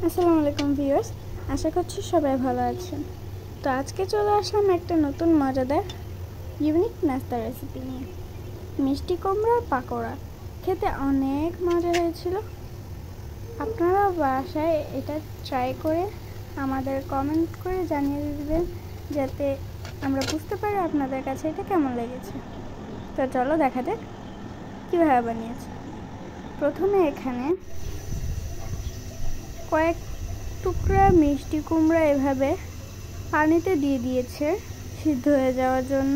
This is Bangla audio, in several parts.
আসসালামু আলাইকুম ভিউয়ার্স, আশা করছি সবাই ভালো আছেন। তো আজকে চলে আসলাম একটা নতুন মজাদার ইউনিক নাস্তা রেসিপি নিয়ে। মিষ্টি কুমড়ার পাকোড়া খেতে অনেক মজা হয়েছিল। আপনারা বাসায় এটা ট্রাই করে আমাদের কমেন্ট করে জানিয়ে দিবেন, যাতে আমরা বুঝতে পারি আপনাদের কাছে এটা কেমন লেগেছে। তো চলো দেখা যাক কীভাবে বানিয়েছে। প্রথমে এখানে কয়েক টুকরা মিষ্টি কুমড়া এভাবে পানিতে দিয়ে দিয়েছে সিদ্ধ হয়ে যাওয়ার জন্য।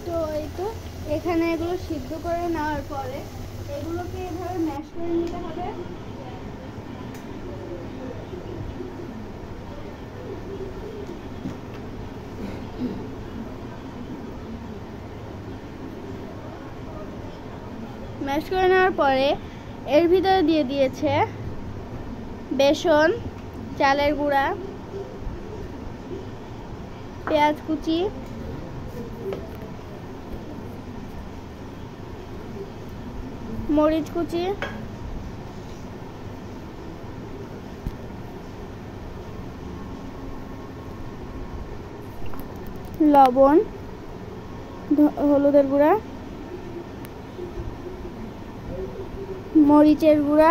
তো এই তো এখানে এগুলো সিদ্ধ করে নেওয়ার পরে এগুলোকে এভাবে ম্যাশ করে নিতে হবে। ম্যাশ করে নেওয়ার পরে এর ভিতরে দিয়ে দিয়েছে বেসন, চালের গুঁড়া, পেঁয়াজ কুচি, মরিচ কুচি, লবণ, হলুদের গুঁড়া, মরিচের গুঁড়া,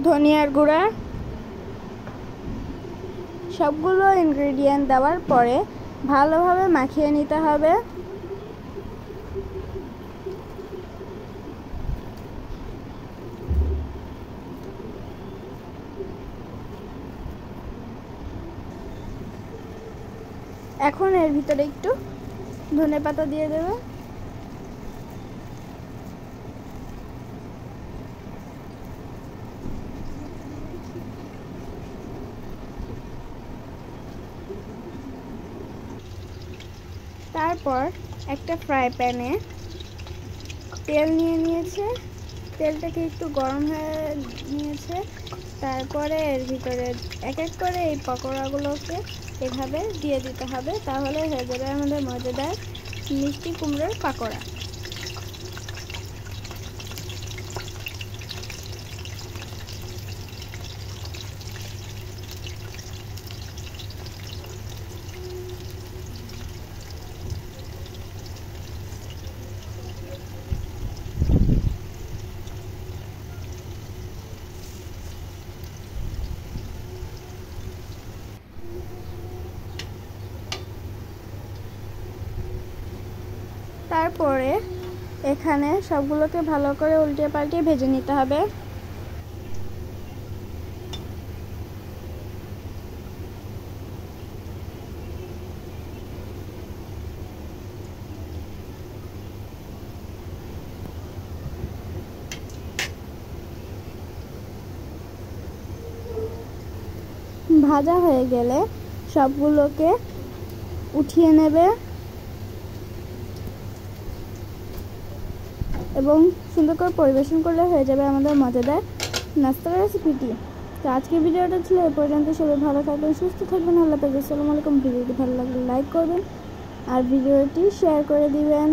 ধনিয়ার গুঁড়া, সবগুলো ইনগ্রেডিয়েন্ট দেওয়ার পরে ভালোভাবে মাখিয়ে নিতে হবে। এখন এর ভিতরে একটু ধনেপাতা দিয়ে দেবে। তারপর একটা ফ্রাই প্যানে তেল নিয়ে নিয়েছে, তেলটাকে একটু গরম হয়ে নিয়েছে। তারপরে এর ভিতরে এক এক করে এই পকোড়াগুলোকে এভাবে দিয়ে দিতে হবে, তাহলে হয়ে যাবে আমাদের মজাদার মিষ্টি কুমড়োর পাকোড়া। তারপরে এখানে সবগুলোকে ভালো করে উল্টে পাল্টে ভেজে নিতে হবে। ভাজা হয়ে গেলে সবগুলোকে উঠিয়ে নেবে এবং সুন্দর করে পরিবেশন করলে হয়ে যাবে আমাদের মজাদার নাস্তার রেসিপিটি। তো আজকের ভিডিওটা ছিল এ পর্যন্ত। সবাই ভালো থাকবেন, সুস্থ থাকবেন। আল্লাহ হাফেজ। আসসালামু আলাইকুম। ভিডিওটি ভালো লাগলে লাইক করবেন আর ভিডিওটি শেয়ার করে দিবেন।